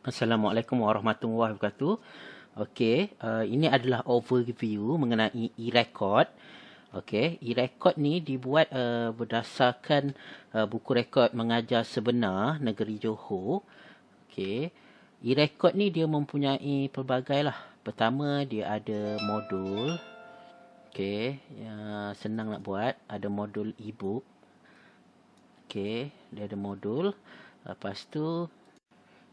Assalamualaikum warahmatullahi wabarakatuh. Okey, ini adalah overview mengenai e-record. Okey, e-record ni dibuat berdasarkan buku rekod mengajar sebenar negeri Johor. Okey, e-record ni dia mempunyai pelbagai lah. Pertama, dia ada modul. Okey, senang nak buat. Ada modul e-book. Okey, dia ada modul. Lepas tu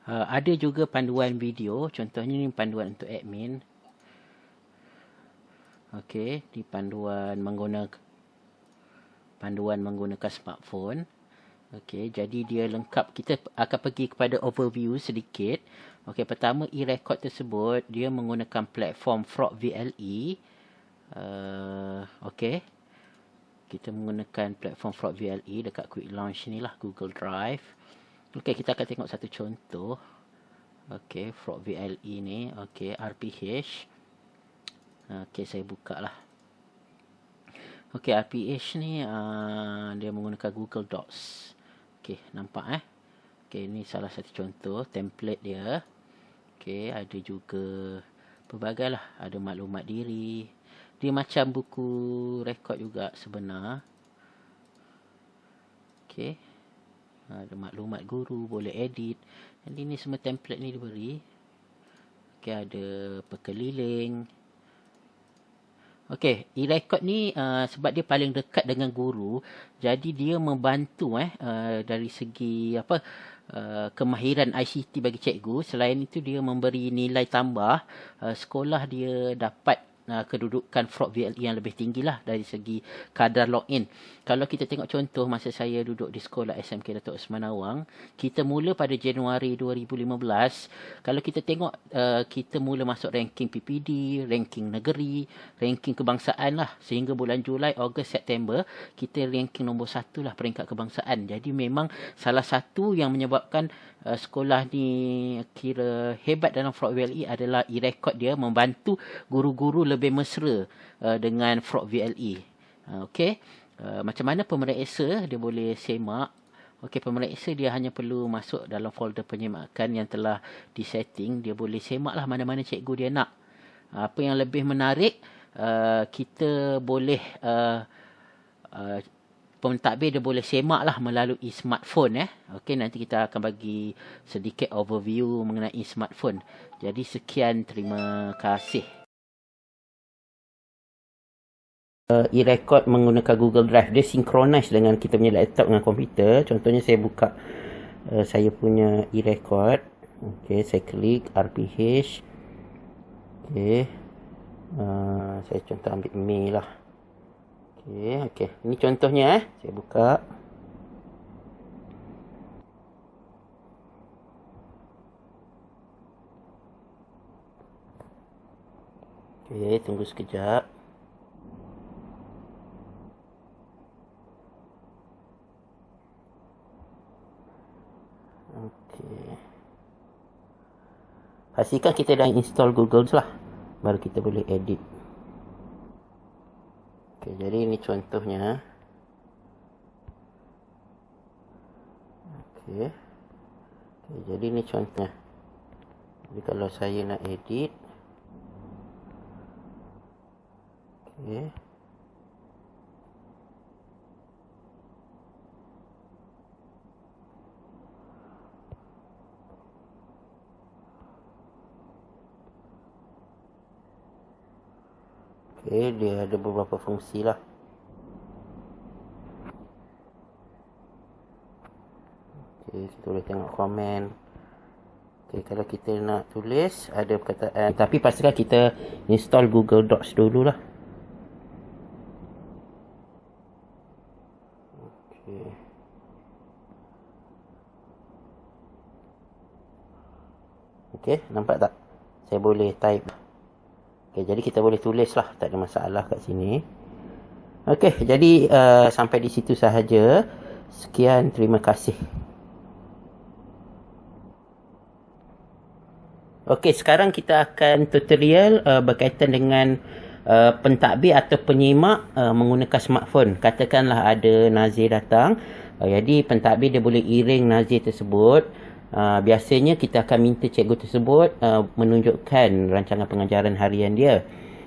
ada juga panduan video. Contohnya ni panduan untuk admin. Okey, di panduan menggunakan smartphone. Okey, jadi dia lengkap. Kita akan pergi kepada overview sedikit. Okey, pertama e-record tersebut dia menggunakan platform Frog VLE. Okey. Kita menggunakan platform Frog VLE dekat Quick Launch ni lah, Google Drive. Okey, kita akan tengok satu contoh. Okey, Frog VLE ni. Okey, RPH. Okey, saya buka lah. Okey, RPH ni dia menggunakan Google Docs. Okey, nampak Okey, ni salah satu contoh template dia. Okey, ada juga pelbagai lah. Ada maklumat diri. Dia macam buku rekod juga sebenar. Okey. Ada maklumat guru, boleh edit. Jadi ni semua template ni diberi. Okey, ada pekeliling. Okey, e-record ni sebab dia paling dekat dengan guru, jadi dia membantu dari segi kemahiran ICT bagi cikgu. Selain itu dia memberi nilai tambah. Sekolah dia dapat kedudukan Frog VLE yang lebih tinggi lah dari segi kadar login. Kalau kita tengok contoh masa saya duduk di sekolah SMK Datuk Osman Awang, kita mula pada Januari 2015. Kalau kita tengok kita mula masuk ranking PPD, ranking negeri, ranking kebangsaan lah, sehingga bulan Julai, Ogos, September kita ranking nombor 1 lah peringkat kebangsaan. Jadi memang salah satu yang menyebabkan sekolah ni kira hebat dalam Frog VLE adalah e-record dia membantu guru-guru lebih mesra dengan Frog VLE. Okey, macam mana pemeriksa dia boleh semak. Okey, pemeriksa dia hanya perlu masuk dalam folder penyemakan yang telah disetting. Dia boleh semak lah mana-mana cikgu dia nak. Apa yang lebih menarik, kita boleh pentadbir dia boleh semak lah melalui smartphone. Okey, nanti kita akan bagi sedikit overview mengenai smartphone. Jadi sekian, terima kasih. E-record menggunakan Google Drive, dia synchronize dengan kita punya laptop dengan komputer. Contohnya saya buka saya punya e-record. Okey, saya klik RPH. Okey, saya contoh ambil mail lah. Okey, ini contohnya saya buka. Okey, tunggu sekejap. Okey. Pastikan kita dah install Google lah, baru kita boleh edit. Okey, jadi ini contohnya. Okey. Okey, jadi ini contohnya. Jadi kalau saya nak edit. Okey. Okey, dia ada beberapa fungsi lah. Okey, kita boleh tengok komen. Okey, kalau kita nak tulis, ada perkataan. Tapi pastikan kita install Google Docs dulu lah. Okey. Okey, nampak tak? Saya boleh type. Okey, jadi kita boleh tulis lah, tak ada masalah kat sini. Okey, jadi sampai di situ sahaja. Sekian, terima kasih. Okey, sekarang kita akan tutorial berkaitan dengan pentadbir atau penyimak menggunakan smartphone. Katakanlah ada nazir datang. Jadi pentadbir dia boleh iring nazir tersebut. biasanya kita akan minta cikgu tersebut menunjukkan rancangan pengajaran harian dia.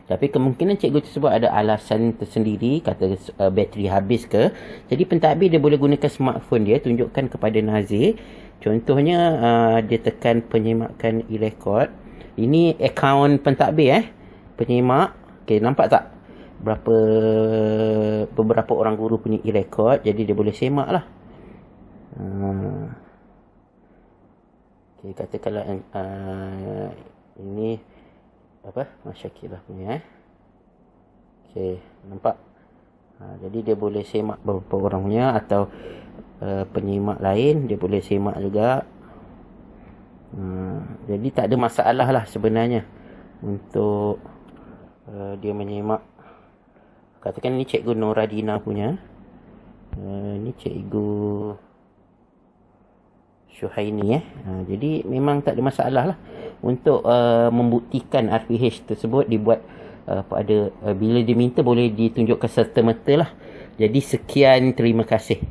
Tapi kemungkinan cikgu tersebut ada alasan tersendiri, kata bateri habis ke. Jadi pentadbir dia boleh gunakan smartphone dia, tunjukkan kepada Nazir. Contohnya dia tekan penyimakan e-record. Ini akaun pentadbir penyimak. Okey, nampak tak? Beberapa orang guru punya e-record. Jadi dia boleh semak lah. Okey, katakanlah ini apa? Masyakilah punya Okey, nampak? Jadi dia boleh semak beberapa orang punya, atau penyimak lain dia boleh semak juga. Jadi tak ada masalah lah sebenarnya untuk dia menyimak. Katakan ni cikgu Noradina punya, ni cikgu Syuhaini jadi memang tak ada masalah lah untuk membuktikan RPH tersebut dibuat pada bila diminta boleh ditunjukkan serta-merta lah. Jadi sekian, terima kasih.